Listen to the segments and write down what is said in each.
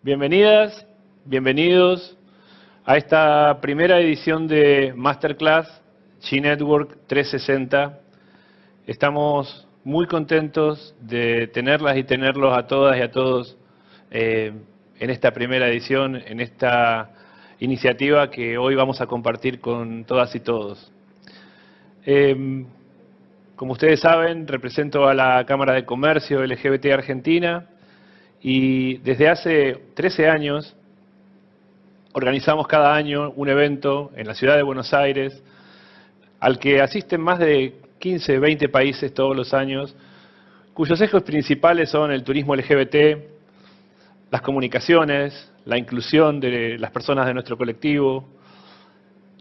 Bienvenidas, bienvenidos a esta primera edición de Masterclass G-Network 360. Estamos muy contentos de tenerlas y tenerlos a todas y a todos en esta primera edición, en esta iniciativa que hoy vamos a compartir con todas y todos. Como ustedes saben, represento a la Cámara de Comercio LGBT Argentina y desde hace 13 años organizamos cada año un evento en la ciudad de Buenos Aires al que asisten más de 15, 20 países todos los años, cuyos ejes principales son el turismo LGBT, las comunicaciones, la inclusión de las personas de nuestro colectivo.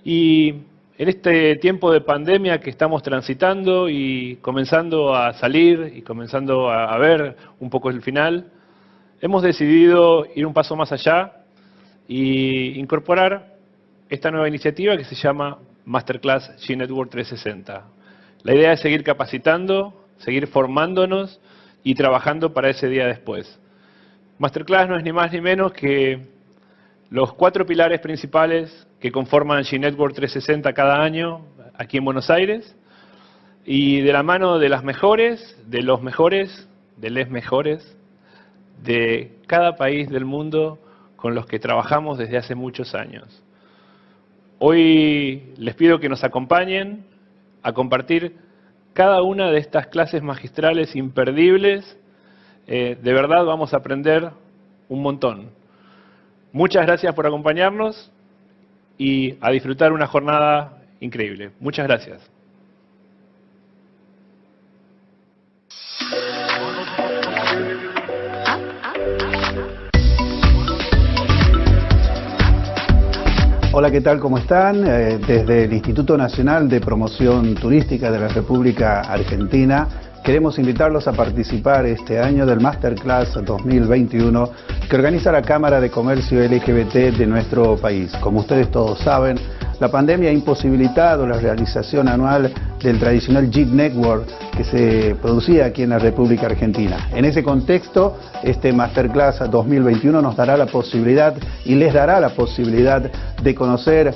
Y en este tiempo de pandemia que estamos transitando y comenzando a salir y comenzando a ver un poco el final, hemos decidido ir un paso más allá y incorporar esta nueva iniciativa que se llama Masterclass G-Network 360. La idea es seguir capacitando, seguir formándonos y trabajando para ese día después. Masterclass no es ni más ni menos que los 4 pilares principales que conforman G-Network 360 cada año aquí en Buenos Aires, y de la mano de las mejores, de los mejores, de les mejores, de cada país del mundo con los que trabajamos desde hace muchos años. Hoy les pido que nos acompañen a compartir cada una de estas clases magistrales imperdibles. De verdad vamos a aprender un montón. Muchas gracias por acompañarnos y a disfrutar una jornada increíble. Muchas gracias. Hola, ¿qué tal? ¿Cómo están? Desde el Instituto Nacional de Promoción Turística de la República Argentina queremos invitarlos a participar este año del Masterclass 2021 que organiza la Cámara de Comercio LGBT de nuestro país. Como ustedes todos saben, la pandemia ha imposibilitado la realización anual del tradicional G-Network que se producía aquí en la República Argentina. En ese contexto, este Masterclass 2021 nos dará la posibilidad y les dará la posibilidad de conocer,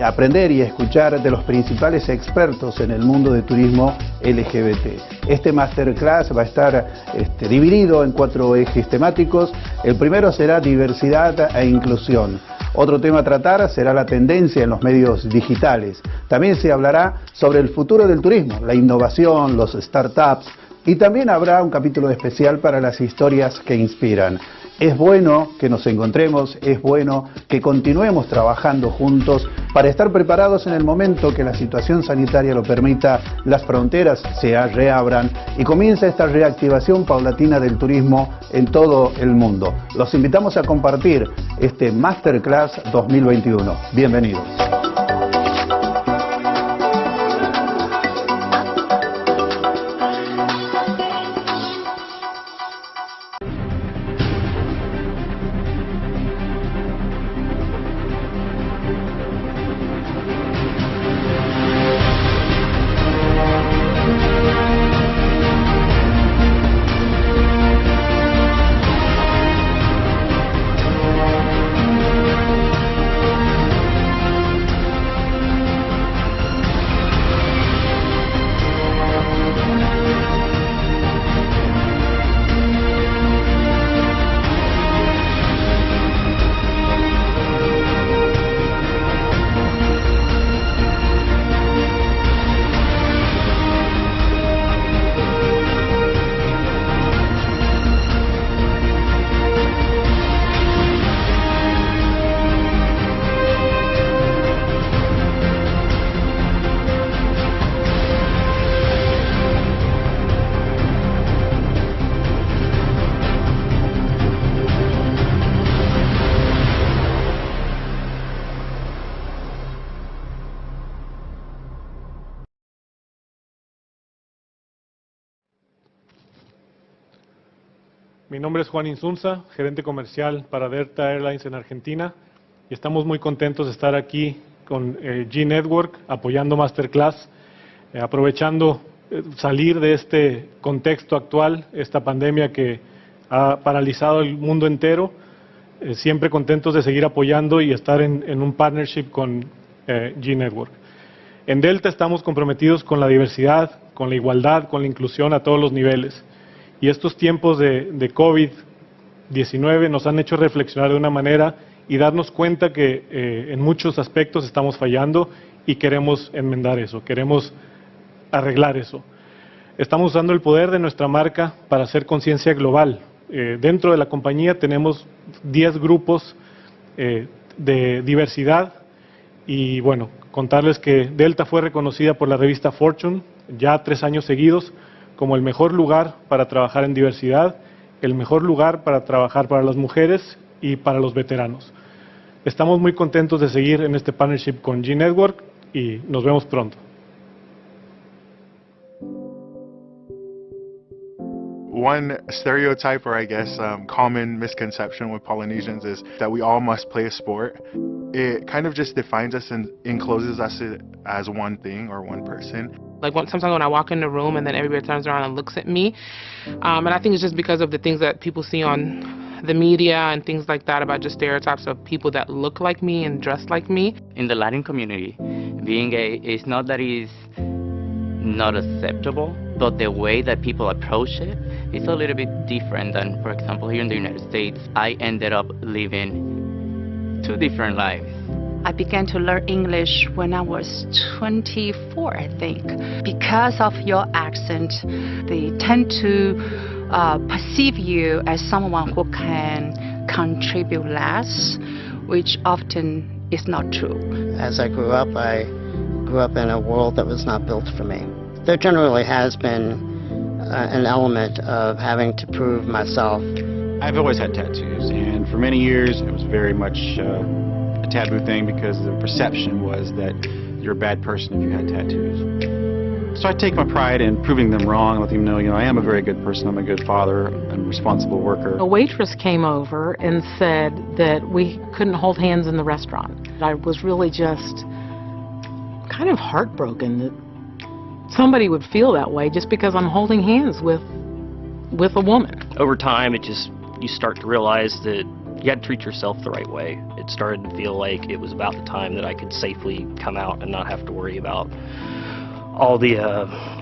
aprender y escuchar de los principales expertos en el mundo de turismo LGBT. Este Masterclass va a estar dividido en 4 ejes temáticos. El primero será diversidad e inclusión. Otro tema a tratar será la tendencia en los medios digitales. También se hablará sobre el futuro del turismo, la innovación, los startups, y también habrá un capítulo especial para las historias que inspiran. Es bueno que nos encontremos, es bueno que continuemos trabajando juntos para estar preparados en el momento que la situación sanitaria lo permita, las fronteras se reabran y comienza esta reactivación paulatina del turismo en todo el mundo. Los invitamos a compartir este Masterclass 2021. Bienvenidos. Mi nombre es Juan Insunza, gerente comercial para Delta Airlines en Argentina, y estamos muy contentos de estar aquí con G-Network apoyando Masterclass, aprovechando salir de este contexto actual, esta pandemia que ha paralizado el mundo entero, siempre contentos de seguir apoyando y estar en un partnership con G-Network. En Delta estamos comprometidos con la diversidad, con la igualdad, con la inclusión a todos los niveles. Y estos tiempos de COVID-19 nos han hecho reflexionar de una manera y darnos cuenta que en muchos aspectos estamos fallando y queremos enmendar eso, queremos arreglar eso. Estamos usando el poder de nuestra marca para hacer conciencia global. Dentro de la compañía tenemos 10 grupos de diversidad y bueno, contarles que Delta fue reconocida por la revista Fortune ya 3 años seguidos como el mejor lugar para trabajar en diversidad, el mejor lugar para trabajar para las mujeres y para los veteranos. Estamos muy contentos de seguir en este partnership con G-Network y nos vemos pronto. One stereotype, or I guess common misconception with Polynesians is that we all must play a sport. It kind of just defines us and encloses us as one thing or one person. Like sometimes when I walk in the room and then everybody turns around and looks at me, and I think it's just because of the things that people see on the media and things like that about just stereotypes of people that look like me and dress like me. In the Latin community, being gay is not that it's not acceptable, but the way that people approach it is a little bit different than, for example, here in the United States. I ended up living 2 different lives. I began to learn English when I was 24, I think. Because of your accent, they tend to perceive you as someone who can contribute less, which often is not true. As I grew up in a world that was not built for me. There generally has been an element of having to prove myself. I've always had tattoos, and for many years it was very much a taboo thing because the perception was that you're a bad person if you had tattoos. So I take my pride in proving them wrong, let them know, I am a very good person, I'm a good father, and responsible worker. A waitress came over and said that we couldn't hold hands in the restaurant. I was really just kind of heartbroken that somebody would feel that way just because I'm holding hands with a woman. Over time, you start to realize that you had to treat yourself the right way. It started to feel like it was about the time that I could safely come out and not have to worry about all the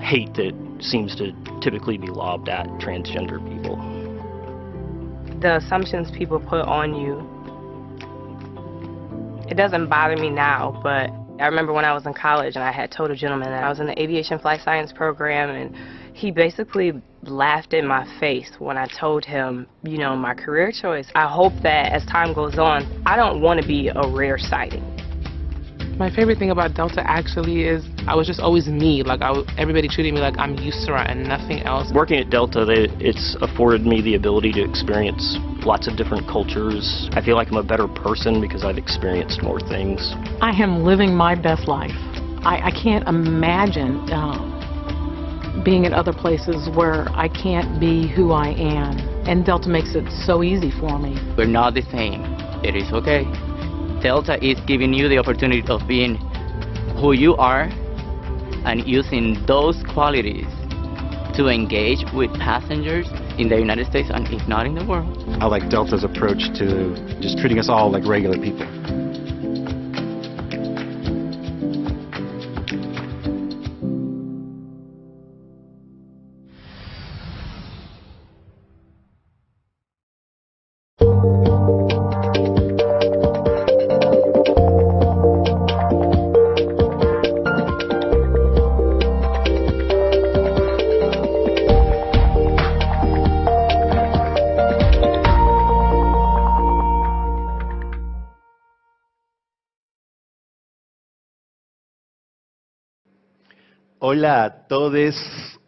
hate that seems to typically be lobbed at transgender people. The assumptions people put on you, it doesn't bother me now, but I remember when I was in college and I had told a gentleman that I was in the aviation flight science program, and he basically laughed in my face when I told him, my career choice. I hope that as time goes on, I don't want to be a rare sighting. My favorite thing about Delta actually is I was just always me. Everybody treated me like I'm Yusra and nothing else. Working at Delta, it's afforded me the ability to experience lots of different cultures. I feel like I'm a better person because I've experienced more things. I am living my best life. I can't imagine being in other places where I can't be who I am. And Delta makes it so easy for me. We're not the same. It is okay. Delta is giving you the opportunity of being who you are and using those qualities to engage with passengers in the United States and if not in the world. I like Delta's approach to just treating us all like regular people. Hola a todos,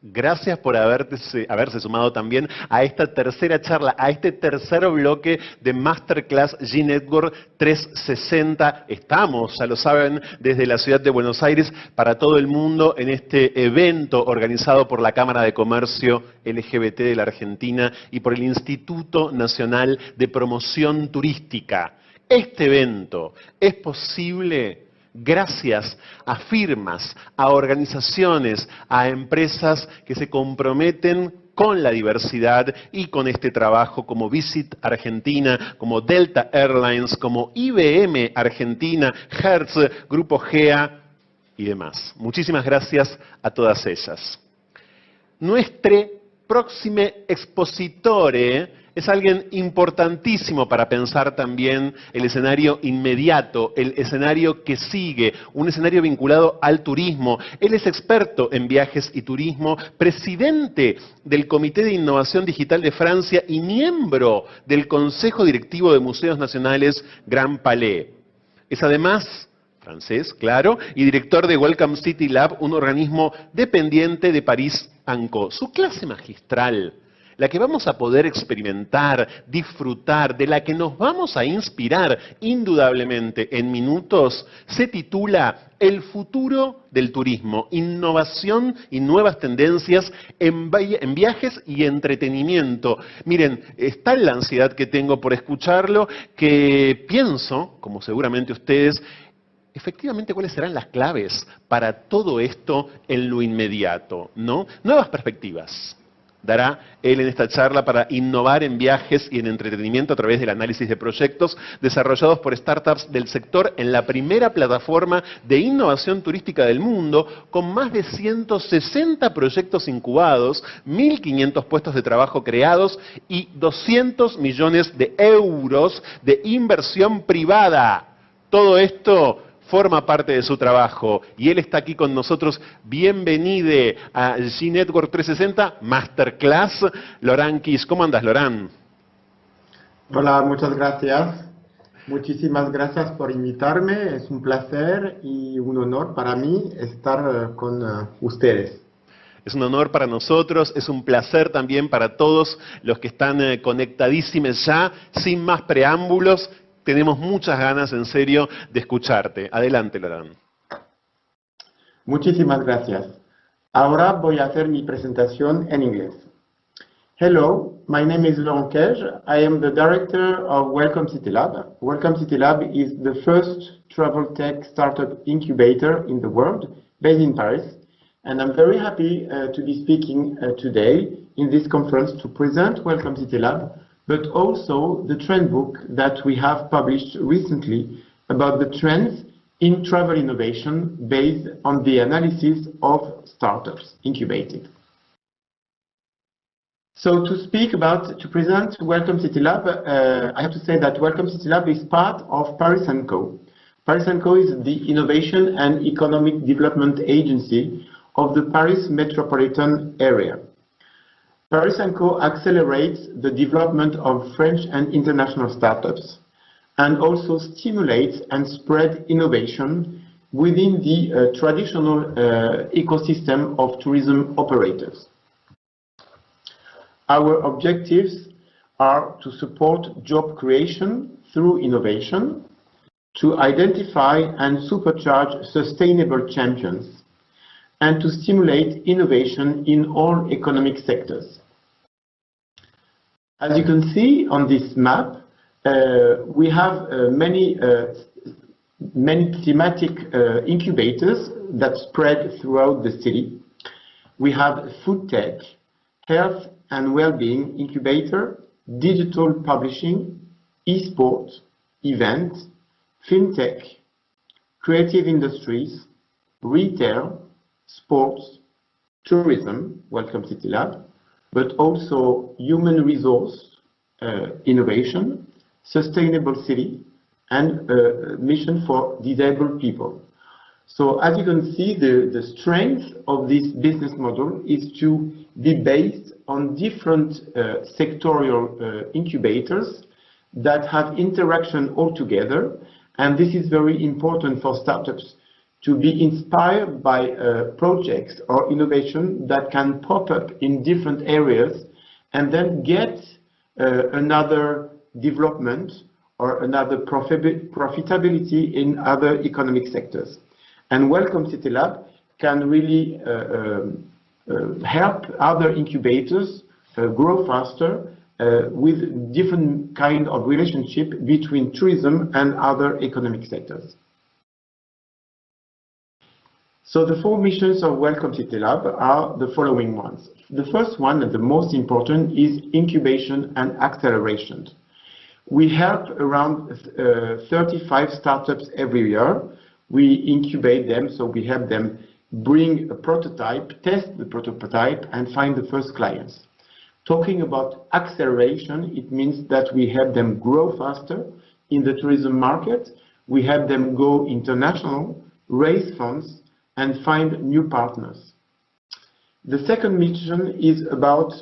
gracias por haberse sumado también a esta tercera charla, a este tercer bloque de Masterclass G-Network 360. Estamos, ya lo saben, desde la ciudad de Buenos Aires para todo el mundo en este evento organizado por la Cámara de Comercio LGBT de la Argentina y por el Instituto Nacional de Promoción Turística. Este evento es posible gracias a firmas, a organizaciones, a empresas que se comprometen con la diversidad y con este trabajo como Visit Argentina, como Delta Airlines, como IBM Argentina, Hertz, Grupo GEA y demás. Muchísimas gracias a todas ellas. Nuestro próximo expositore es alguien importantísimo para pensar también el escenario inmediato, el escenario que sigue, un escenario vinculado al turismo. Él es experto en viajes y turismo, presidente del Comité de Innovación Digital de Francia y miembro del Consejo Directivo de Museos Nacionales Grand Palais. Es además francés, claro, y director de Welcome City Lab, un organismo dependiente de Paris&Co. Su clase magistral, la que vamos a poder experimentar, disfrutar, de la que nos vamos a inspirar indudablemente en minutos, se titula El futuro del turismo, innovación y nuevas tendencias en viajes y entretenimiento. Miren, es tal la ansiedad que tengo por escucharlo que pienso, como seguramente ustedes, efectivamente, ¿cuáles serán las claves para todo esto en lo inmediato, ¿no? Nuevas perspectivas dará él en esta charla para innovar en viajes y en entretenimiento a través del análisis de proyectos desarrollados por startups del sector en la primera plataforma de innovación turística del mundo, con más de 160 proyectos incubados, 1.500 puestos de trabajo creados y 200 millones de euros de inversión privada. Todo esto forma parte de su trabajo y él está aquí con nosotros. Bienvenido a G-Network 360 Masterclass, Laurent Queige. ¿Cómo andas, Laurent? Hola, muchas gracias. Muchísimas gracias por invitarme. Es un placer y un honor para mí estar con ustedes. Es un honor para nosotros, es un placer también para todos los que están conectadísimos ya. Sin más preámbulos, tenemos muchas ganas, en serio, de escucharte. Adelante, Laurent. Muchísimas gracias. Ahora voy a hacer mi presentación en inglés. Hello, my name is Laurent Queige. I am the director of Welcome City Lab. Welcome City Lab is the first travel tech startup incubator in the world, based in Paris. And I'm very happy to be speaking today in this conference to present Welcome City Lab, but also the trend book that we have published recently about the trends in travel innovation based on the analysis of startups incubated. So to present Welcome City Lab, I have to say that Welcome City Lab is part of Paris&Co. Paris&Co is the innovation and economic development agency of the Paris metropolitan area. Paris&Co accelerates the development of French and international startups and also stimulates and spreads innovation within the traditional ecosystem of tourism operators. Our objectives are to support job creation through innovation, to identify and supercharge sustainable champions, and to stimulate innovation in all economic sectors. As you can see on this map, we have many thematic incubators that spread throughout the city. We have food tech, health and well-being incubator, digital publishing, e-sport, event, fintech, creative industries, retail, sports, tourism, Welcome City Lab, but also human resource innovation, sustainable city, and mission for disabled people. So as you can see, the strength of this business model is to be based on different sectorial incubators that have interaction all together, and this is very important for startups to be inspired by projects or innovation that can pop up in different areas and then get another development or another profitability in other economic sectors. And Welcome City Lab can really help other incubators grow faster with different kind of relationship between tourism and other economic sectors. So the four missions of Welcome City Lab are the following ones. The first one, and the most important, is incubation and acceleration. We help around 35 startups every year. We incubate them, so we help them bring a prototype, test the prototype, and find the first clients. Talking about acceleration, it means that we help them grow faster in the tourism market. We help them go international, raise funds, and find new partners. The second mission is about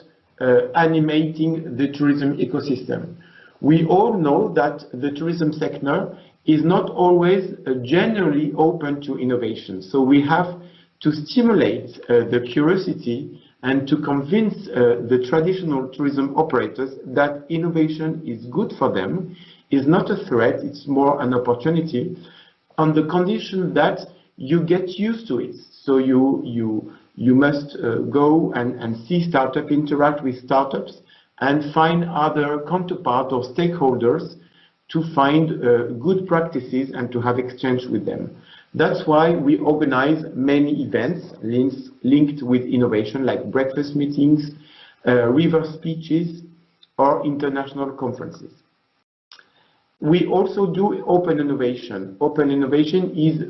animating the tourism ecosystem. We all know that the tourism sector is not always generally open to innovation. So we have to stimulate the curiosity and to convince the traditional tourism operators that innovation is good for them, is not a threat, it's more an opportunity, on the condition that you get used to it. So you must go and see startups, interact with startups, and find other counterparts or stakeholders to find good practices and to have exchange with them. That's why we organize many events linked with innovation, like breakfast meetings, river speeches, or international conferences. We also do open innovation. Open innovation is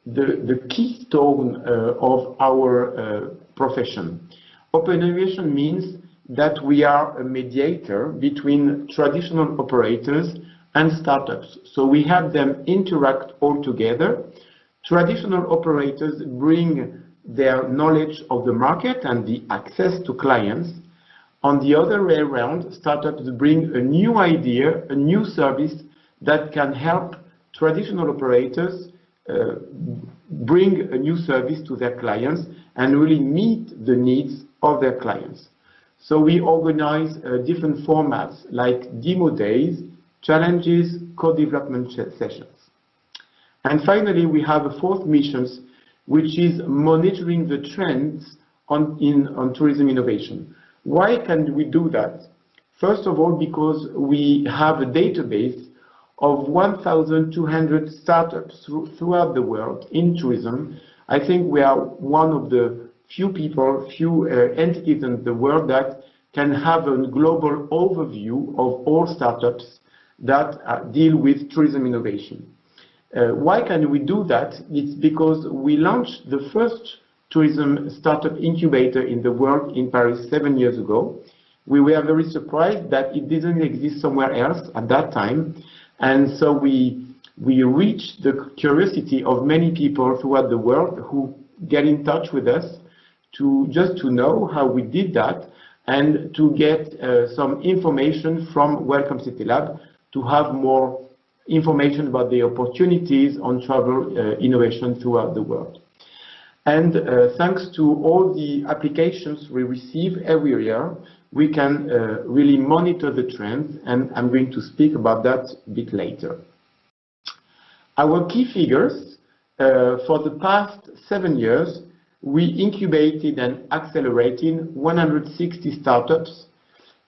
the keystone of our profession. Open innovation means that we are a mediator between traditional operators and startups. So we have them interact all together. Traditional operators bring their knowledge of the market and the access to clients. On the other way around, startups bring a new idea, a new service that can help traditional operators bring a new service to their clients and really meet the needs of their clients. So we organize different formats like demo days, challenges, co-development sessions. And finally, we have a fourth mission, which is monitoring the trends on tourism innovation. Why can we do that? First of all, because we have a database of 1,200 startups throughout the world in tourism. I think we are one of the few entities in the world that can have a global overview of all startups that deal with tourism innovation. Why can we do that? It's because we launched the first tourism startup incubator in the world in Paris 7 years ago. We were very surprised that it didn't exist somewhere else at that time. And so we reached the curiosity of many people throughout the world who get in touch with us just to know how we did that and to get some information from Welcome City Lab to have more information about the opportunities on travel innovation throughout the world. And thanks to all the applications we receive every year, we can really monitor the trends, and I'm going to speak about that a bit later. Our key figures, for the past 7 years, we incubated and accelerated 160 startups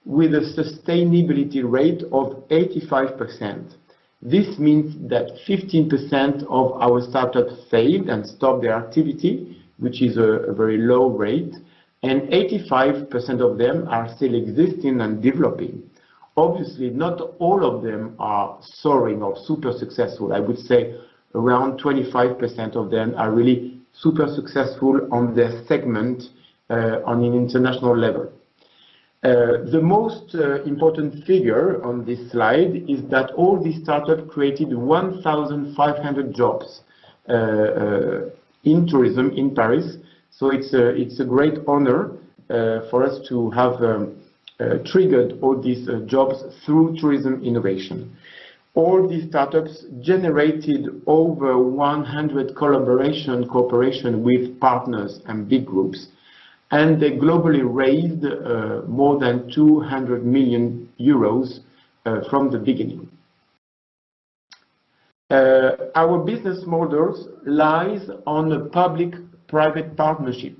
with a sustainability rate of 85%. This means that 15% of our startups failed and stopped their activity, which is a very low rate, and 85% of them are still existing and developing. Obviously, not all of them are soaring or super successful. I would say around 25% of them are really super successful on their segment on an international level. The most important figure on this slide is that all these startups created 1,500 jobs in tourism in Paris. So it's a great honor for us to have triggered all these jobs through tourism innovation. All these startups generated over 100 cooperation with partners and big groups, and they globally raised more than 200 million euros from the beginning. Our business models lies on a public-private partnership.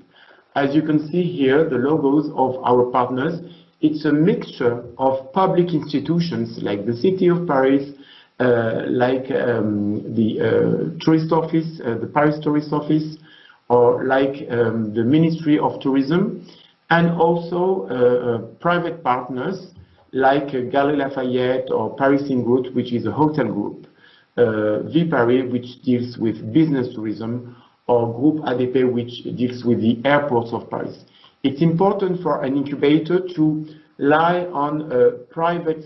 As you can see here, the logos of our partners, it's a mixture of public institutions like the City of Paris, like the tourist office, the Paris Tourist Office, or like the Ministry of Tourism, and also private partners like Galeries Lafayette or Paris&Co, which is a hotel group, Paris, which deals with business tourism, or Groupe ADP, which deals with the airports of Paris. It's important for an incubator to rely on private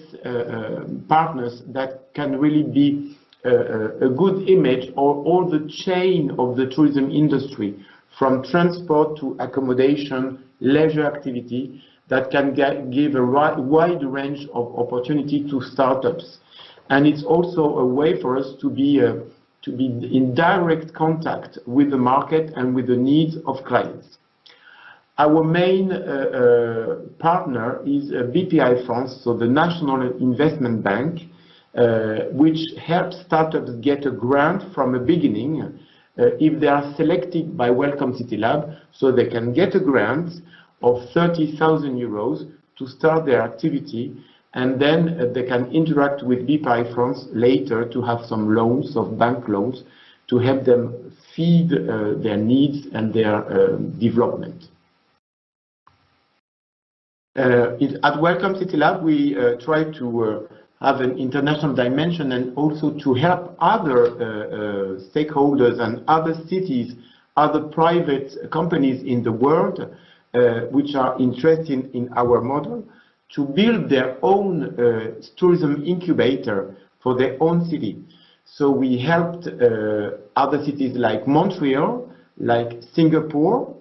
partners that can really be a good image of all the chain of the tourism industry, from transport to accommodation, leisure activity, that can give a wide range of opportunity to startups. And it's also a way for us to be in direct contact with the market and with the needs of clients. Our main partner is BPI France, so the National Investment Bank, which helps startups get a grant from the beginning if they are selected by Welcome City Lab, so they can get a grant of 30,000 euros to start their activity, and then they can interact with BPI France later to have some loans, of bank loans, to help them feed their needs and their development. At Welcome City Lab, we try to have an international dimension, and also to help other stakeholders and other cities, other private companies in the world which are interested in our model, to build their own tourism incubator for their own city. So we helped other cities like Montreal, like Singapore,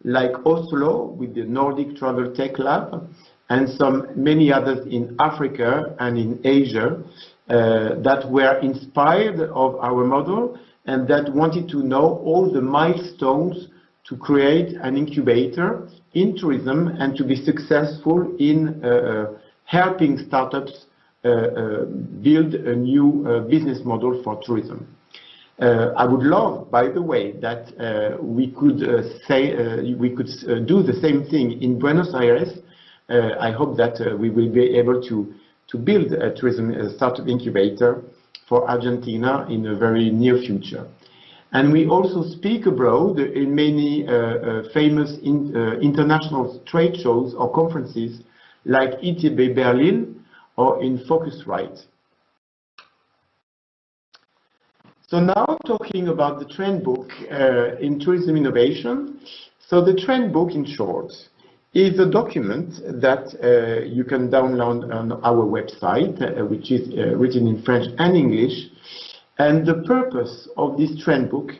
like Oslo with the Nordic Travel Tech Lab, and many others in Africa and in Asia that were inspired of our model and that wanted to know all the milestones to create an incubator in tourism and to be successful in helping startups build a new business model for tourism. I would love, by the way, that we could do the same thing in Buenos Aires. I hope that we will be able to build a tourism startup incubator for Argentina in a very near future. And we also speak abroad in many famous international trade shows or conferences like ITB Berlin or in Focusrite. So now talking about the trend book in tourism innovation. So the trend book, in short, is a document that you can download on our website, which is written in French and English. And the purpose of this trend book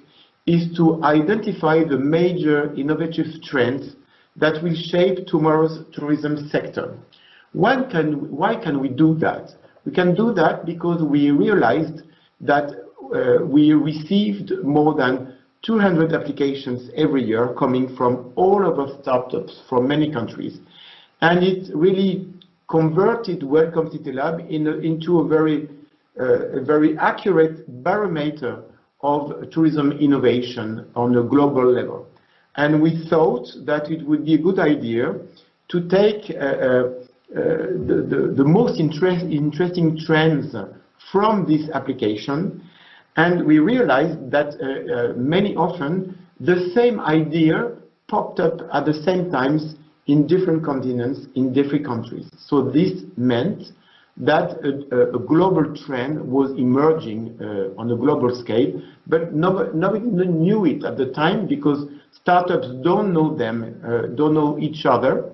is to identify the major innovative trends that will shape tomorrow's tourism sector. Why can we do that? We can do that because we realized that we received more than 200 applications every year coming from all of our startups from many countries. And it really converted Welcome City Lab into a very accurate barometer of tourism innovation on a global level. And we thought that it would be a good idea to take the most interesting trends from this application. And we realized that many often the same idea popped up at the same times in different continents, in different countries. So this meant that a global trend was emerging on a global scale, but nobody knew it at the time because startups don't know them, don't know each other.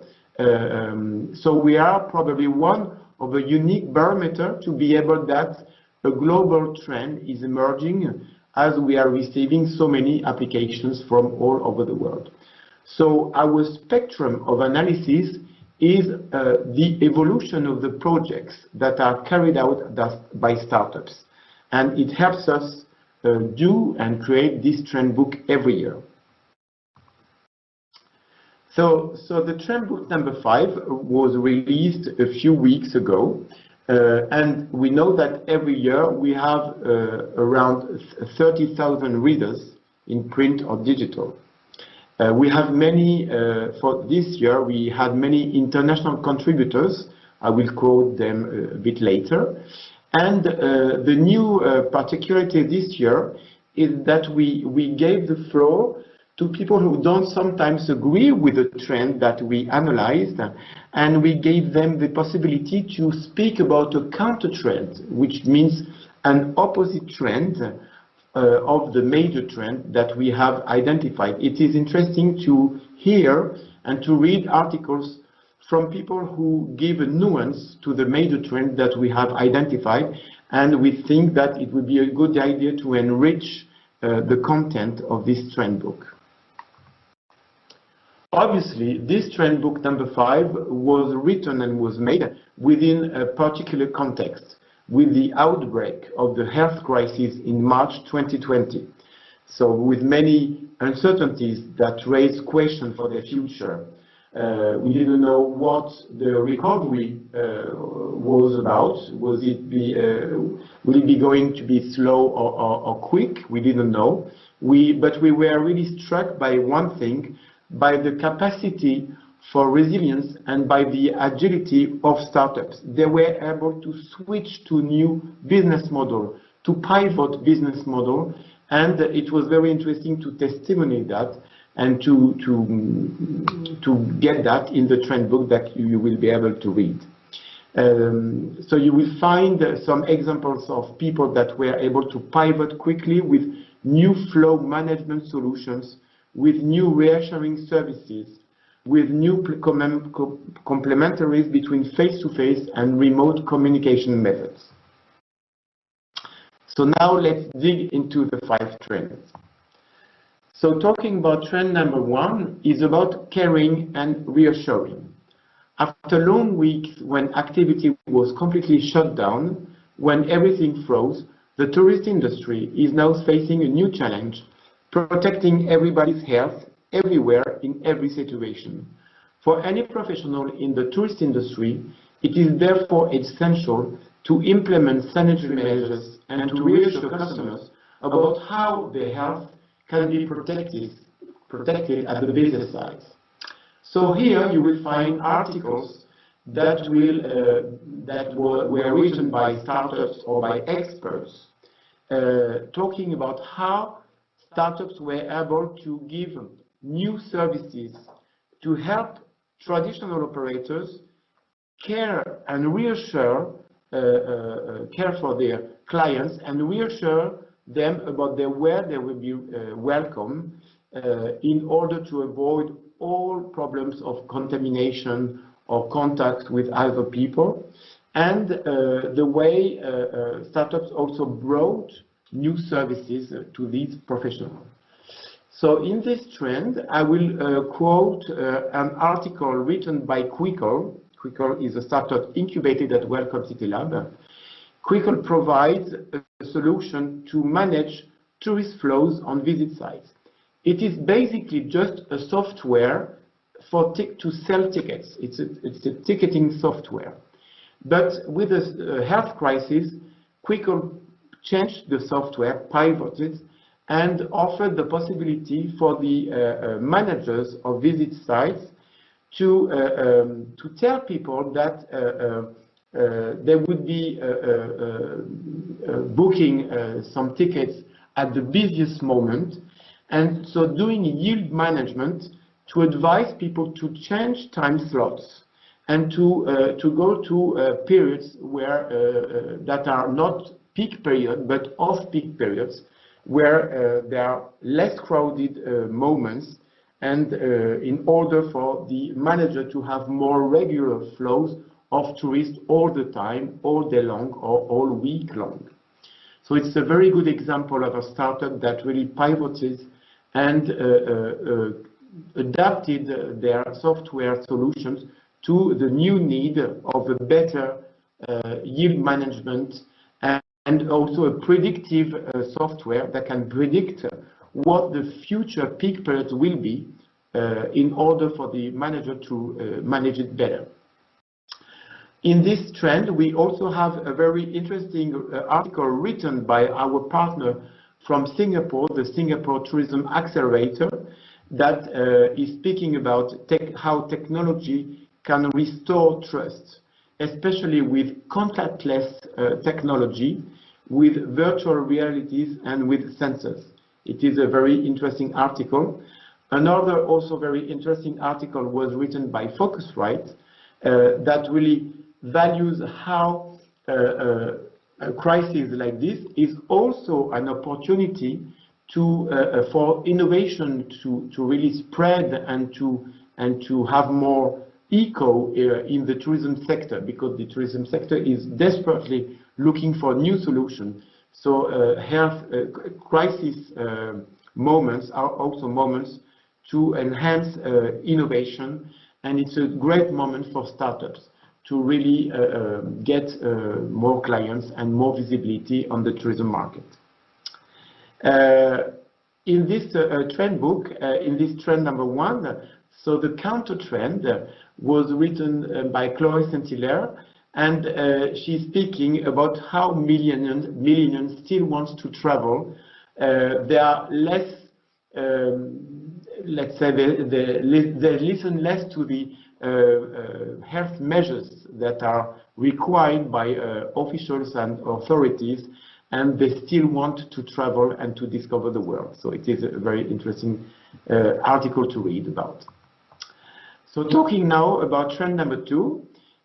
So we are probably one of a unique barometer to be able that a global trend is emerging as we are receiving so many applications from all over the world. So our spectrum of analysis is the evolution of the projects that are carried out by startups. And it helps us do and create this trend book every year. So the trend book number 5 was released a few weeks ago. And we know that every year we have around 30,000 readers in print or digital. We have many, for this year, we had many international contributors. I will quote them a bit later. And the new particularity this year is that we gave the floor to people who don't sometimes agree with the trend that we analyzed, and we gave them the possibility to speak about a counter trend, which means an opposite trend of the major trend that we have identified. It is interesting to hear and to read articles from people who give a nuance to the major trend that we have identified, and we think that it would be a good idea to enrich the content of this trend book. Obviously, this trend book number 5 was written and was made within a particular context, with the outbreak of the health crisis in March 2020. So with many uncertainties that raised questions for the future. We didn't know what the recovery was about. Will it be going to be slow or quick? We didn't know. But we were really struck by one thing, by the capacity for resilience and by the agility of startups. They were able to switch to new business model, to pivot business model, and it was very interesting to testimony that and to get that in the trend book that you will be able to read. So you will find some examples of people that were able to pivot quickly with new flow management solutions, with new reassuring services, with new complementaries between face-to-face and remote communication methods. So now let's dig into the 5 trends. So talking about trend number 1 is about caring and reassuring. After long weeks when activity was completely shut down, when everything froze, the tourist industry is now facing a new challenge, protecting everybody's health everywhere in every situation. For any professional in the tourist industry, it is therefore essential to implement sanitary measures and to reassure customers about how their health can be protected at the business side. So here you will find articles that were written by startups or by experts, talking about how startups were able to give new services to help traditional operators care and reassure, care for their clients and reassure them about where they will be welcome in order to avoid all problems of contamination or contact with other people. And the way startups also brought new services to these professionals. So in this trend, I will quote an article written by Quickle. Quickle is a startup incubated at Welcome City Lab. Quickle provides a solution to manage tourist flows on visit sites. It is basically just a software for to sell tickets. It's a ticketing software. But with the health crisis, Quickle changed the software, pivoted, and offered the possibility for the managers of visit sites to tell people that they would be booking some tickets at the busiest moment, and so doing yield management to advise people to change time slots and to go to periods where that are not peak period but off-peak periods, where there are less crowded moments, and in order for the manager to have more regular flows of tourists all the time, all day long, or all week long. So it's a very good example of a startup that really pivoted and adapted their software solutions to the new need of a better yield management and also a predictive software that can predict what the future peak periods will be in order for the manager to manage it better. In this trend, we also have a very interesting article written by our partner from Singapore, the Singapore Tourism Accelerator, that is speaking about how technology can restore trust, especially with contactless technology, with virtual realities and with sensors. It is a very interesting article. Another also very interesting article was written by Focusrite that really values how a crisis like this is also an opportunity to for innovation to really spread and to have more echo in the tourism sector, because the tourism sector is desperately looking for new solutions. So health crisis moments are also moments to enhance innovation, and it's a great moment for startups to really get more clients and more visibility on the tourism market. In this trend book, in this trend number 1, so the counter trend was written by Chloé Saint-Hilaire, and she's speaking about how millions still want to travel. They are less, let's say, they listen less to the health measures that are required by officials and authorities, and they still want to travel and to discover the world. So it is a very interesting article to read about. So talking now about trend number 2.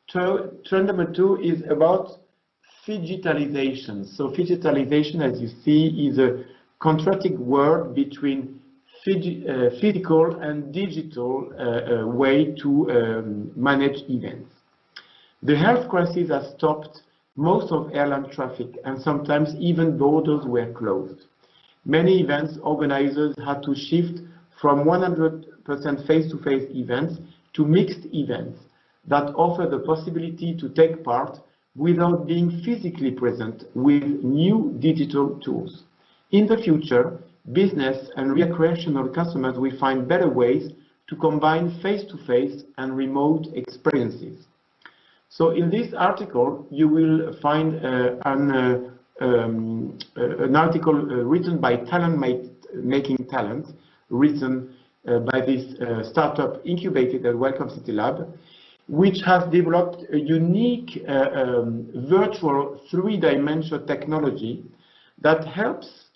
Trend number 2 is about digitalization. So digitalization, as you see, is a contrasting word between physical and digital way to manage events. The health crisis has stopped most of airline traffic, and sometimes even borders were closed. Many events organizers had to shift from 100% face-to-face events to mixed events that offer the possibility to take part without being physically present with new digital tools. In the future, business and recreational customers will find better ways to combine face-to-face and remote experiences. So in this article, you will find an article written by Making Talent, written by this startup incubated at Welcome City Lab, which has developed a unique virtual 3-dimensional technology that helps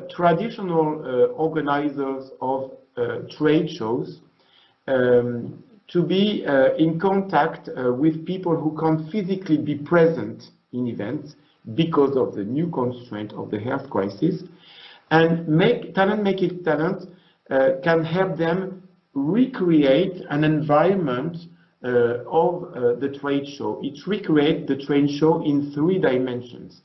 traditional organizers of trade shows to be in contact with people who can't physically be present in events because of the new constraint of the health crisis. And Making Talent can help them recreate an environment of the trade show. It recreates the trade show in 3 dimensions.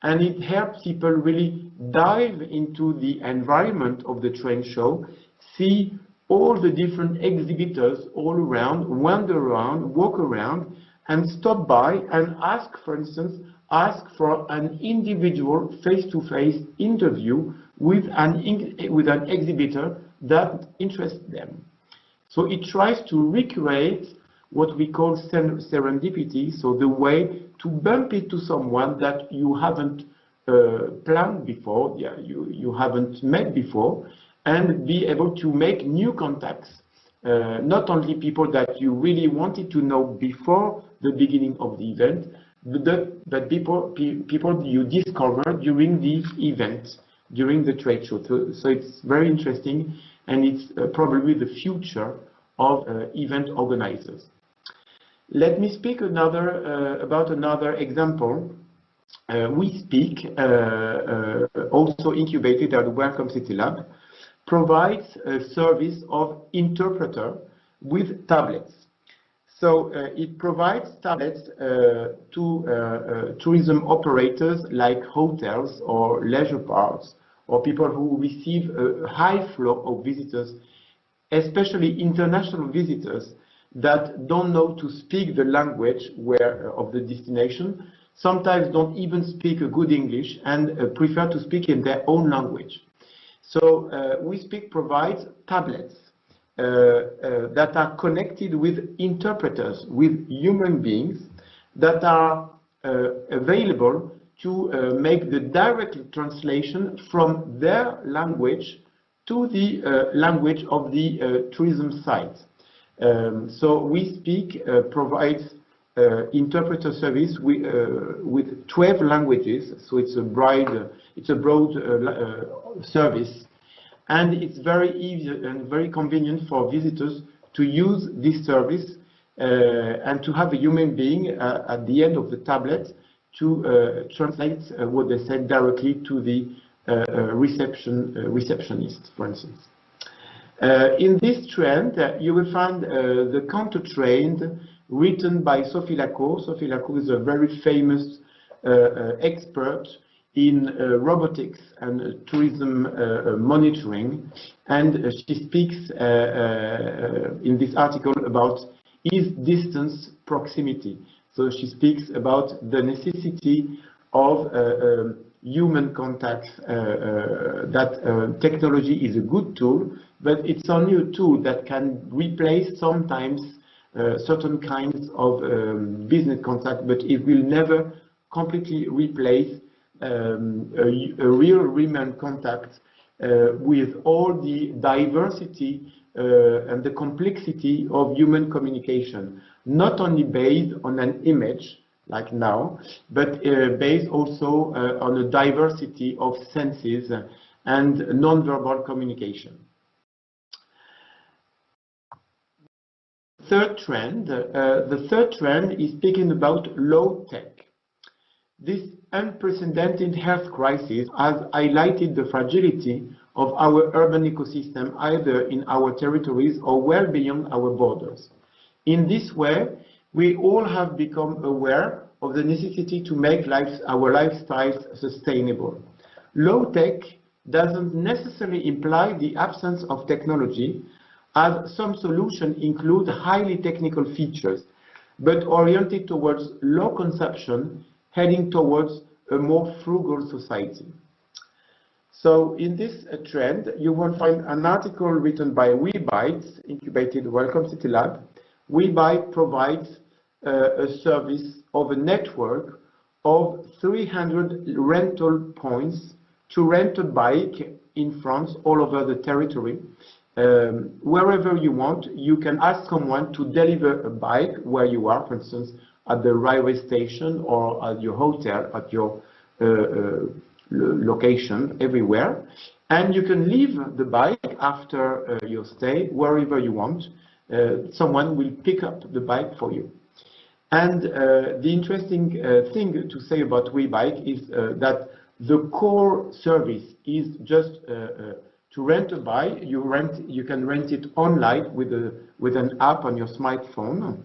And it helps people really dive into the environment of the trade show, see all the different exhibitors all around, wander around, walk around, and stop by and ask, for instance, for an individual face-to-face interview with an exhibitor that interests them. So it tries to recreate what we call serendipity, so the way to bump into someone that you haven't planned before, you haven't met before, and be able to make new contacts. Not only people that you really wanted to know before the beginning of the event, but people you discover during the event, during the trade show. So it's very interesting, and it's probably the future of event organizers. Let me speak about another example. We Speak, also incubated at Welcome City Lab, provides a service of interpreter with tablets. So it provides tablets to tourism operators like hotels or leisure parks, or people who receive a high flow of visitors, especially international visitors that don't know to speak the language of the destination, sometimes don't even speak a good English and prefer to speak in their own language. So We Speak provides tablets that are connected with interpreters, with human beings that are available to make the direct translation from their language to the language of the tourism site. So We Speak provides interpreter service with 12 languages, so it's a broad service, and it's very easy and very convenient for visitors to use this service and to have a human being at the end of the tablet to translate what they said directly to the receptionist, for instance. In this trend, you will find the counter trend written by Sophie Lacour. Sophie Lacour is a very famous expert in robotics and tourism monitoring, and she speaks in this article about is distance proximity. So she speaks about the necessity of human contact, that technology is a good tool, but it's only a tool that can replace sometimes certain kinds of business contact, but it will never completely replace a real human contact with all the diversity and the complexity of human communication, not only based on an image like now, but based also on a diversity of senses and non-verbal communication. Third trend, the third trend is speaking about low tech. This unprecedented health crisis has highlighted the fragility of our urban ecosystem, either in our territories or well beyond our borders. In this way, we all have become aware of the necessity to make our lifestyles sustainable. Low tech doesn't necessarily imply the absence of technology, as some solutions include highly technical features, but oriented towards low consumption, heading towards a more frugal society. So in this trend, you will find an article written by WeBytes, incubated Welcome City Lab. WeByte provides a service of a network of 300 rental points to rent a bike in France, all over the territory. Wherever you want, you can ask someone to deliver a bike where you are, for instance, at the railway station or at your hotel, at your location, everywhere. And you can leave the bike after your stay, wherever you want. Someone will pick up the bike for you. And the interesting thing to say about WeBike is that the core service is just to rent a bike. You can rent it online with an app on your smartphone,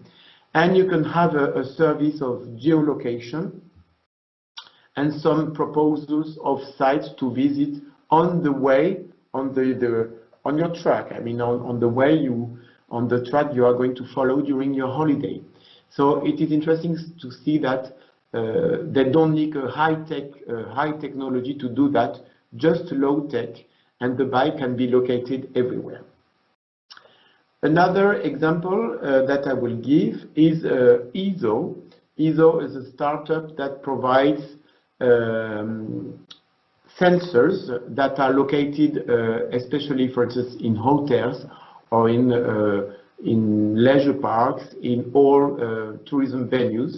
and you can have a service of geolocation and some proposals of sites to visit on the way, on your track. I mean, on the way on the track you are going to follow during your holiday. So it is interesting to see that they don't need a high technology to do that, just low tech, and the bike can be located everywhere. Another example that I will give is EZO. EZO is a startup that provides sensors that are located, especially, for instance, in hotels or in leisure parks, in all tourism venues,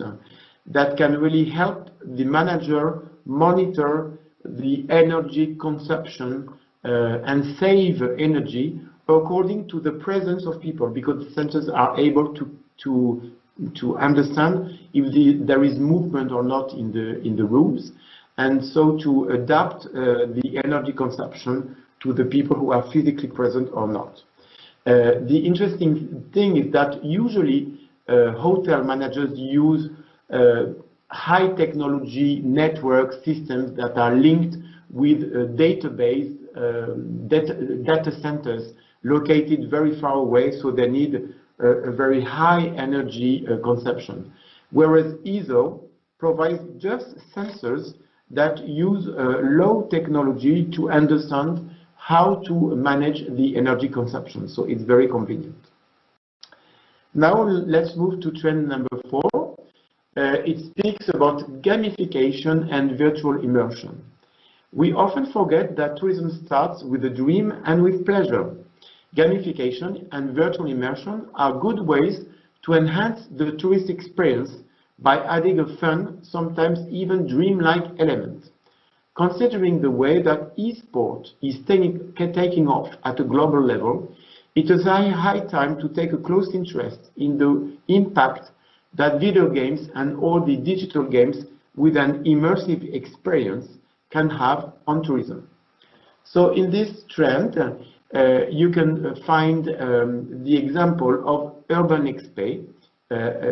that can really help the manager monitor the energy consumption and save energy according to the presence of people, because the sensors are able to understand if there is movement or not in the rooms, and so to adapt the energy consumption to the people who are physically present or not. The interesting thing is that usually hotel managers use high technology network systems that are linked with database data centers located very far away, so they need a very high energy consumption. Whereas EZO provides just sensors that use low technology to understand how to manage the energy consumption. So it's very convenient. Now let's move to trend number 4. It speaks about gamification and virtual immersion. We often forget that tourism starts with a dream and with pleasure. Gamification and virtual immersion are good ways to enhance the tourist experience by adding a fun, sometimes even dreamlike element. considering the way that e-sport is taking off at a global level, it is high time to take a close interest in the impact that video games and all the digital games with an immersive experience can have on tourism. So in this trend, you can find the example of Urban XP,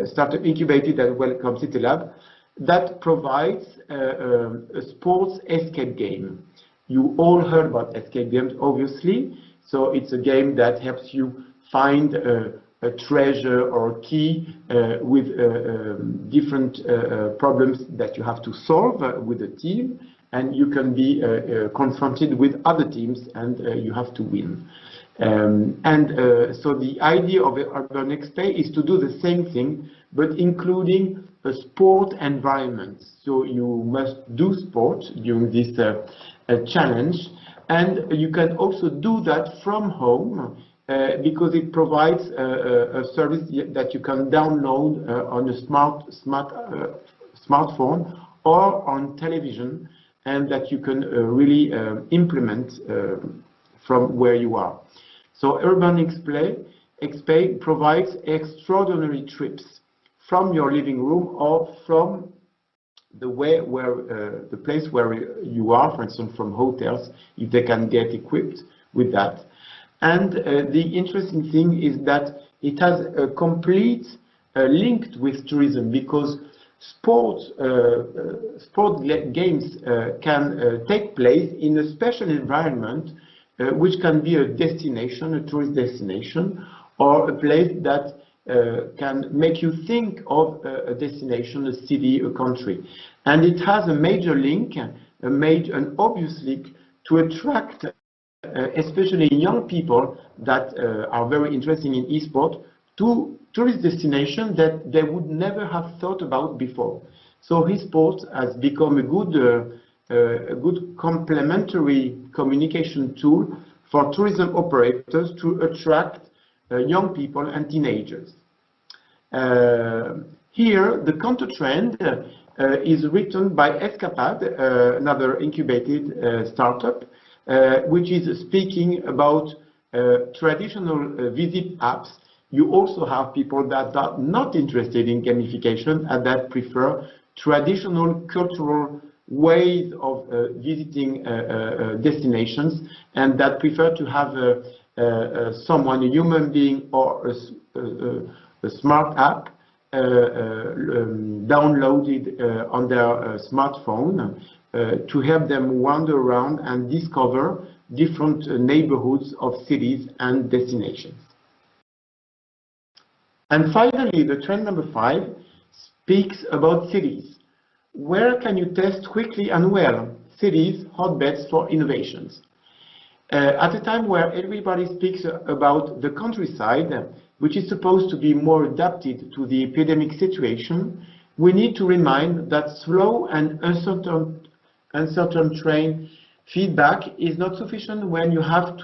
startup incubated at Welcome City Lab, that provides a sports escape game. You all heard about escape games, obviously. So it's a game that helps you find a treasure or a key with different problems that you have to solve with a team, and you can be confronted with other teams, and you have to win. So the idea of Urban XP is to do the same thing, but including a sport environment. So you must do sport during this challenge, and you can also do that from home because it provides a service that you can download on a smartphone or on television, and that you can really implement from where you are. So Urban XP provides extraordinary trips from your living room or from the place where you are, for instance, from hotels, if they can get equipped with that. And the interesting thing is that it has a complete link with tourism, because sport games can take place in a special environment, which can be a destination, a tourist destination, or a place that can make you think of a destination, a city, a country. And it has a major link, an obvious link to attract especially young people that are very interested in e-sport to tourist destinations that they would never have thought about before. So e-sport has become a good complementary communication tool for tourism operators to attract young people and teenagers. Here, the counter trend is written by Escapade, another incubated startup, which is speaking about traditional visit apps. You also have people that are not interested in gamification and that prefer traditional cultural ways of visiting destinations, and that prefer to have someone, a human being or a smart app downloaded on their smartphone to help them wander around and discover different neighborhoods of cities and destinations. And finally, the trend number 5 speaks about cities. Where can you test quickly and well? Cities, hotbeds for innovations. At a time where everybody speaks about the countryside, which is supposed to be more adapted to the epidemic situation, we need to remind that slow and uncertain train feedback is not sufficient when you have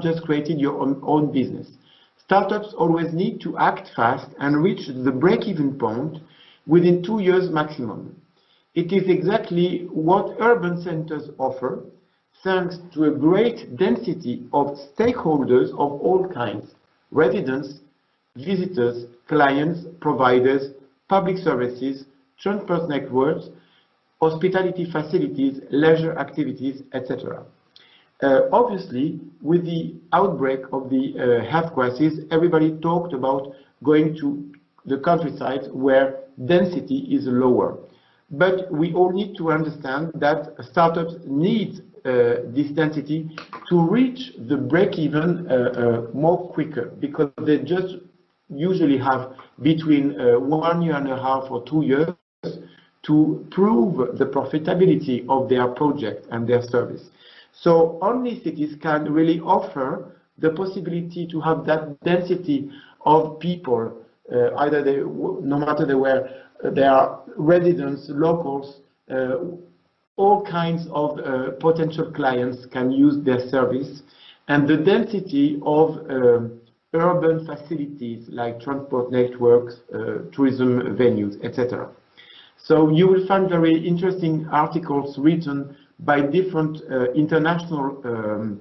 just created your own business. Startups always need to act fast and reach the break-even point within 2 years maximum. It is exactly what urban centers offer, thanks to a great density of stakeholders of all kinds: residents, visitors, clients, providers, public services, transport networks, hospitality facilities, leisure activities, etc. Obviously, with the outbreak of the health crisis, everybody talked about going to the countryside where density is lower. But we all need to understand that startups need this density to reach the break-even more quicker, because they just usually have between 1.5 years or 2 years to prove the profitability of their project and their service. So only cities can really offer the possibility to have that density of people, either no matter they are residents, locals, all kinds of potential clients can use their service, and the density of urban facilities like transport networks, tourism venues, etc. So you will find very interesting articles written by different international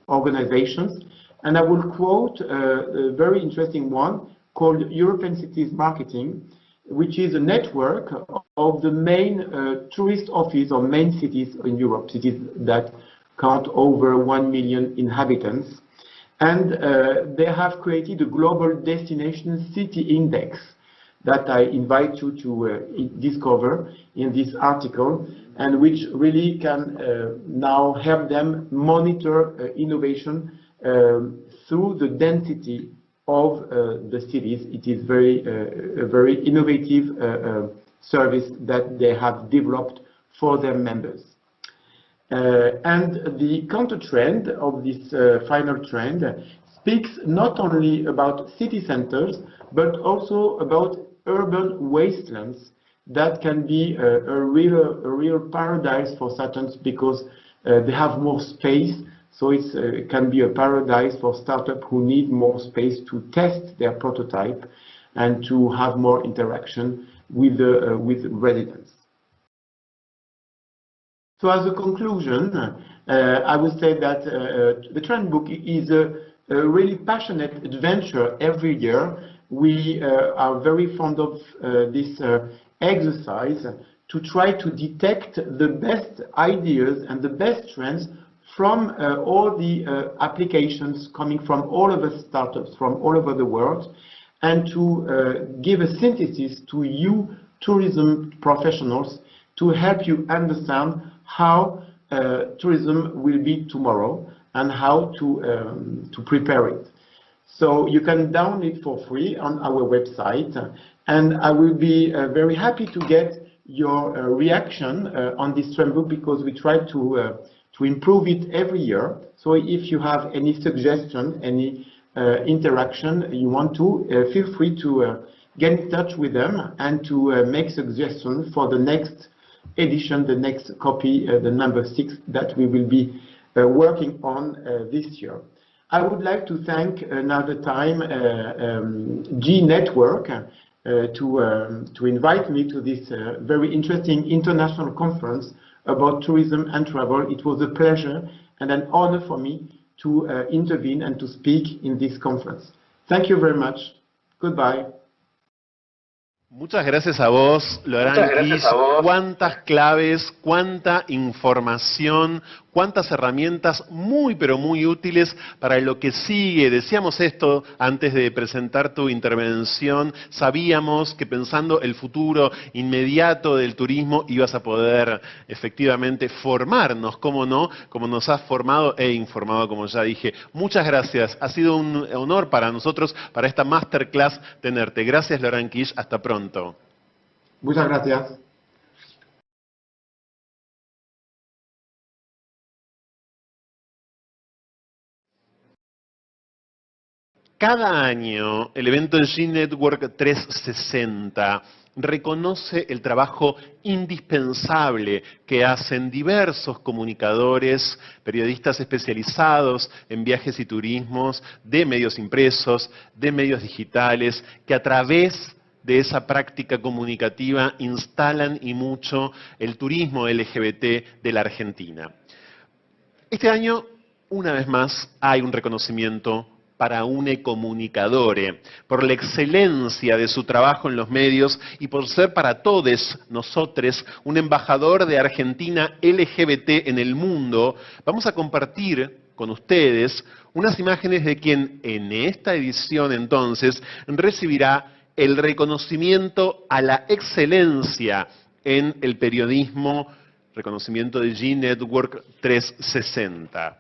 organizations. And I will quote a very interesting one called European Cities Marketing, which is a network of the main tourist office or main cities in Europe, cities that count over 1 million inhabitants. And they have created a global destination city index that I invite you to discover in this article, and which really can now help them monitor innovation through the density of the cities. It is a very innovative service that they have developed for their members. And the counter trend of this final trend speaks not only about city centers, but also about urban wastelands that can be a real paradise for startups because they have more space. So it can be a paradise for startups who need more space to test their prototype and to have more interaction with residents. So as a conclusion, I would say that the Trend Book is a really passionate adventure every year. We are very fond of this exercise to try to detect the best ideas and the best trends from all the applications coming from all of the startups from all over the world, and to give a synthesis to you tourism professionals to help you understand how tourism will be tomorrow and how to prepare it. So you can download it for free on our website, and I will be very happy to get your reaction on this Trend Book, because we try to improve it every year. So if you have any suggestion, any interaction you want to, feel free to get in touch with them and to make suggestions for the next edition, the next copy, the number 6 that we will be working on this year. I would like to thank another time G Network to invite me to this very interesting international conference about tourism and travel. It was a pleasure and an honor for me to intervene and to speak in this conference. Thank you very much. Goodbye. Muchas gracias a vos, Laurent Queige. Cuántas claves, cuánta información, cuántas herramientas muy pero muy útiles para lo que sigue. Decíamos esto antes de presentar tu intervención. Sabíamos que pensando el futuro inmediato del turismo ibas a poder efectivamente formarnos, cómo no, como nos has formado e informado, como ya dije. Muchas gracias. Ha sido un honor para nosotros, para esta masterclass, tenerte. Gracias, Laurent Queige. Hasta pronto. Muchas gracias. Cada año, el evento G Network 360 reconoce el trabajo indispensable que hacen diversos comunicadores, periodistas especializados en viajes y turismos, de medios impresos, de medios digitales, que a través de esa práctica comunicativa instalan y mucho el turismo LGBT de la Argentina. Este año, una vez más, hay un reconocimiento para un comunicadore, por la excelencia de su trabajo en los medios y por ser para todos nosotros un embajador de Argentina LGBT en el mundo. Vamos a compartir con ustedes unas imágenes de quien en esta edición entonces recibirá el reconocimiento a la excelencia en el periodismo, reconocimiento de G Network 360.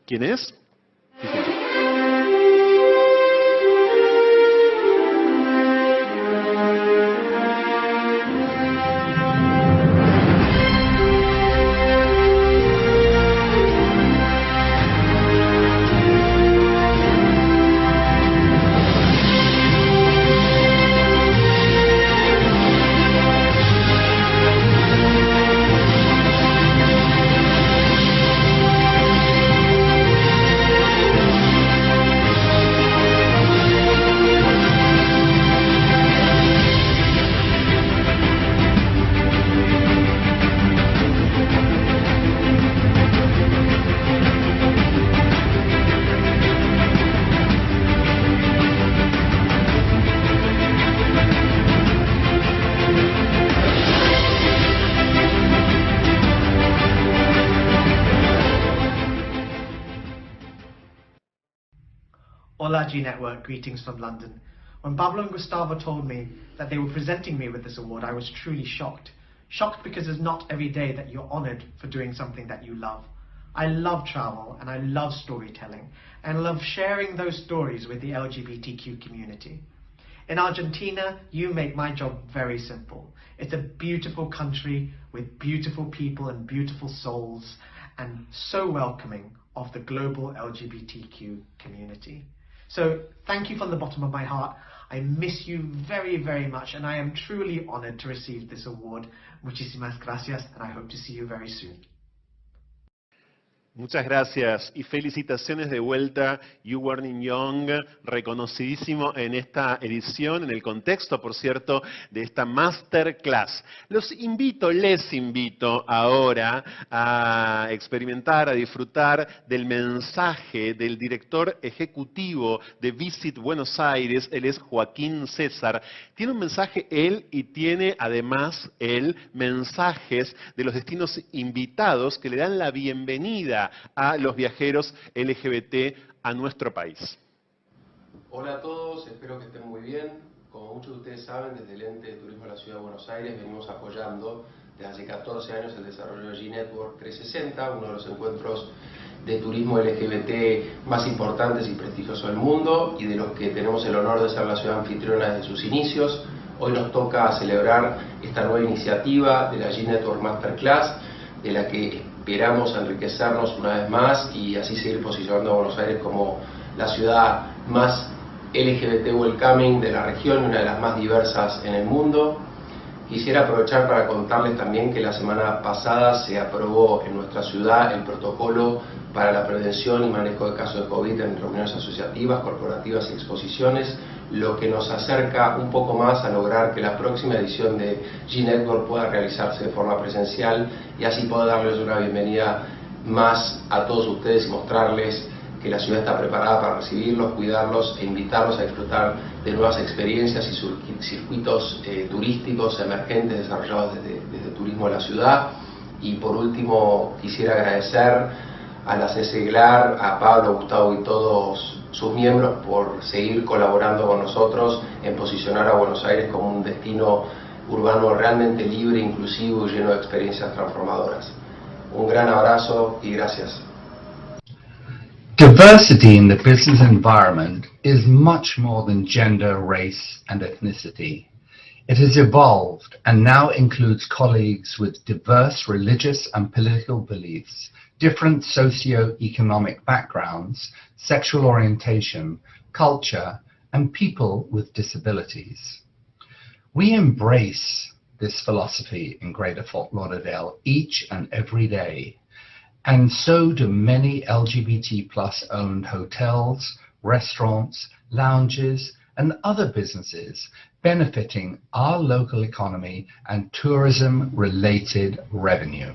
¿Quién es? Hola G Network, greetings from London. When Pablo and Gustavo told me that they were presenting me with this award, I was truly shocked. Shocked because it's not every day that you're honored for doing something that you love. I love travel and I love storytelling and love sharing those stories with the LGBTQ community. In Argentina, you make my job very simple. It's a beautiful country with beautiful people and beautiful souls and so welcoming of the global LGBTQ community. So thank you from the bottom of my heart. I miss you very, very much and I am truly honored to receive this award. Muchísimas gracias and I hope to see you very soon. Muchas gracias y felicitaciones de vuelta, You Warning Young, reconocidísimo en esta edición, en el contexto, por cierto, de esta masterclass. Les invito ahora a experimentar, a disfrutar del mensaje del director ejecutivo de Visit Buenos Aires, él es Joaquín César. Tiene un mensaje él y tiene además él mensajes de los destinos invitados que le dan la bienvenida a los viajeros LGBT a nuestro país. Hola a todos, espero que estén muy bien. Como muchos de ustedes saben, desde el Ente de Turismo de la Ciudad de Buenos Aires venimos apoyando desde hace 14 años el desarrollo de G Network 360, uno de los encuentros de turismo LGBT más importantes y prestigiosos del mundo y de los que tenemos el honor de ser la ciudad anfitriona desde sus inicios. Hoy nos toca celebrar esta nueva iniciativa de la G Network Masterclass, de la que esperamos enriquecernos una vez más y así seguir posicionando a Buenos Aires como la ciudad más LGBT welcoming de la región y una de las más diversas en el mundo. Quisiera aprovechar para contarles también que la semana pasada se aprobó en nuestra ciudad el protocolo para la prevención y manejo de casos de COVID en reuniones asociativas, corporativas y exposiciones, lo que nos acerca un poco más a lograr que la próxima edición de G Network pueda realizarse de forma presencial y así poder darles una bienvenida más a todos ustedes y mostrarles que la ciudad está preparada para recibirlos, cuidarlos e invitarlos a disfrutar de nuevas experiencias y circuitos turísticos emergentes desarrollados desde Turismo de la Ciudad. Y por último quisiera agradecer a la CECEGLAR, a Pablo, Gustavo y todos sus miembros por seguir colaborando con nosotros en posicionar a Buenos Aires como un destino urbano realmente libre, inclusivo y lleno de experiencias transformadoras. Un gran abrazo y gracias. Diversity in the business environment is much more than gender, race and ethnicity. It has evolved and now includes colleagues with diverse religious and political beliefs, different socio-economic backgrounds, sexual orientation, culture, and people with disabilities. We embrace this philosophy in Greater Fort Lauderdale each and every day, and so do many LGBT+ owned hotels, restaurants, lounges, and other businesses benefiting our local economy and tourism-related revenue.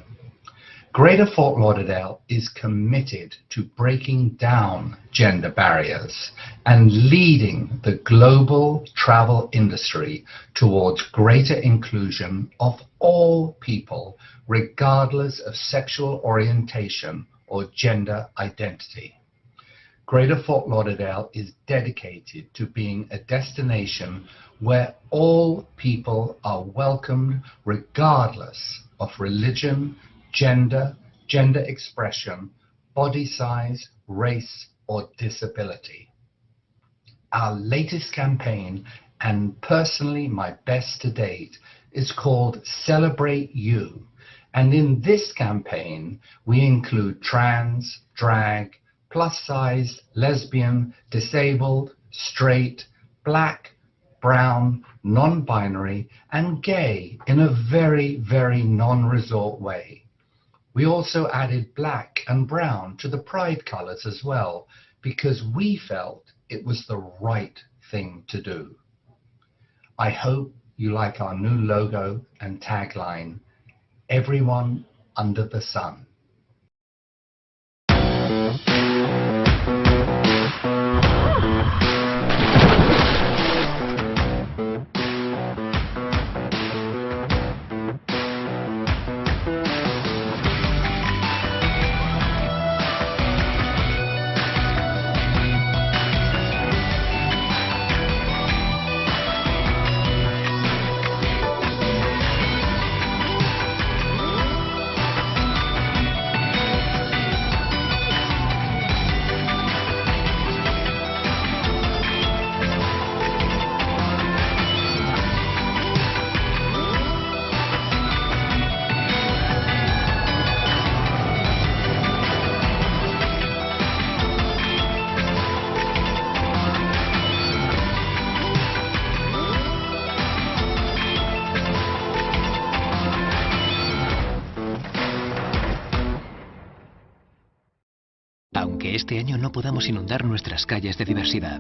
Greater Fort Lauderdale is committed to breaking down gender barriers and leading the global travel industry towards greater inclusion of all people, regardless of sexual orientation or gender identity. Greater Fort Lauderdale is dedicated to being a destination where all people are welcomed regardless of religion, gender, gender expression, body size, race, or disability. Our latest campaign, and personally my best to date, is called Celebrate You. And in this campaign, we include trans, drag, plus size, lesbian, disabled, straight, black, brown, non-binary, and gay in a very, very non-resort way. We also added black and brown to the pride colors as well, because we felt it was the right thing to do. I hope you like our new logo and tagline, everyone under the sun. que este año no podamos inundar nuestras calles de diversidad.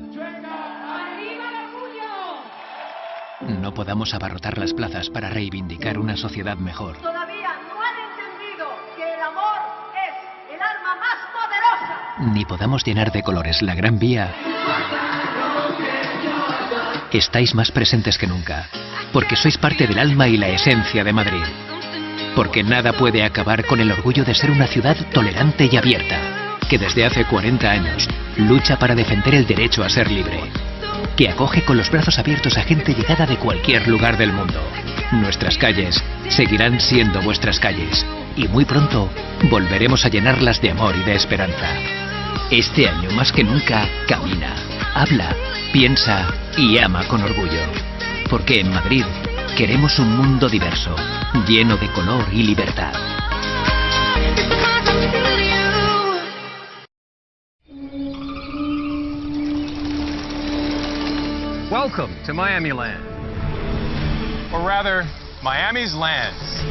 No podamos abarrotar las plazas para reivindicar una sociedad mejor. Todavía no han entendido que el amor es el arma más poderosa. Ni podamos llenar de colores la Gran Vía. Estáis más presentes que nunca, porque sois parte del alma y la esencia de Madrid. Porque nada puede acabar con el orgullo de ser una ciudad tolerante y abierta, que desde hace 40 años lucha para defender el derecho a ser libre, que acoge con los brazos abiertos a gente llegada de cualquier lugar del mundo. Nuestras calles seguirán siendo vuestras calles, y muy pronto volveremos a llenarlas de amor y de esperanza. Este año más que nunca, camina, habla, piensa y ama con orgullo. Porque en Madrid queremos un mundo diverso, lleno de color y libertad. Welcome to Miami Land. Or rather, Miami's lands.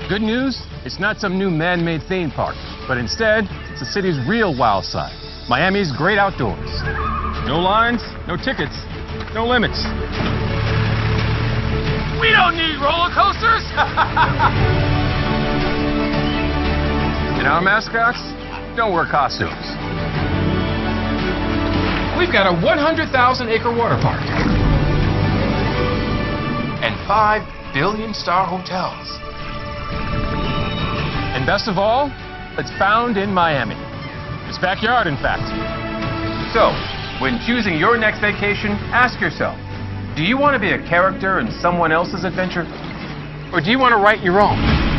Good news, it's not some new man-made theme park, but instead, it's the city's real wild side, Miami's great outdoors. No lines, no tickets, no limits. We don't need roller coasters! And our mascots don't wear costumes. We've got a 100,000-acre water park and 5 billion-star hotels. And best of all, it's found in Miami. Its backyard, in fact. So, when choosing your next vacation, ask yourself, do you want to be a character in someone else's adventure? Or do you want to write your own?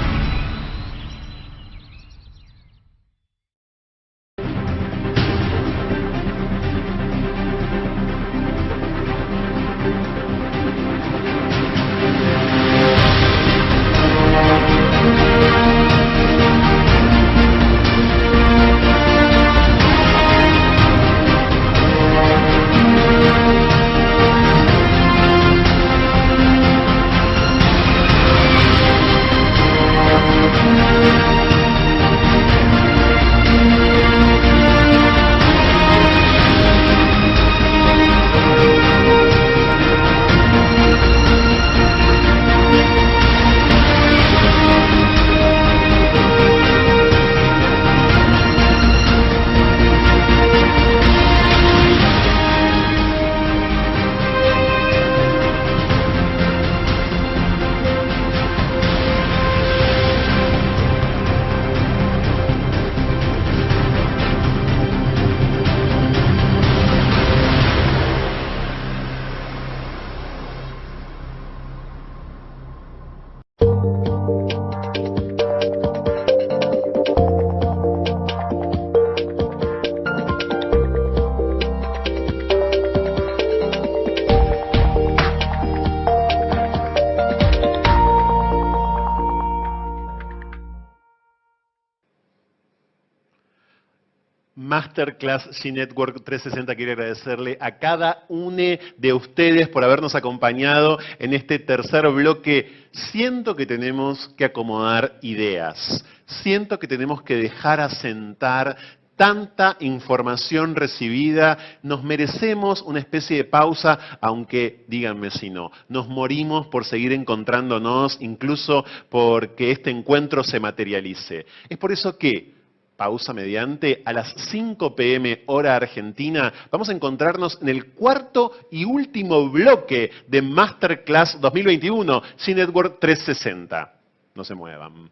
Masterclass G-Network 360 quiere agradecerle a cada uno de ustedes por habernos acompañado en este tercer bloque. Siento que tenemos que acomodar ideas, siento que tenemos que dejar asentar tanta información recibida, nos merecemos una especie de pausa, aunque díganme si no, nos morimos por seguir encontrándonos, incluso porque este encuentro se materialice. Es por eso que, pausa mediante, a las 5 p.m. hora argentina, vamos a encontrarnos en el cuarto y último bloque de Masterclass 2021, G-Network 360. No se muevan.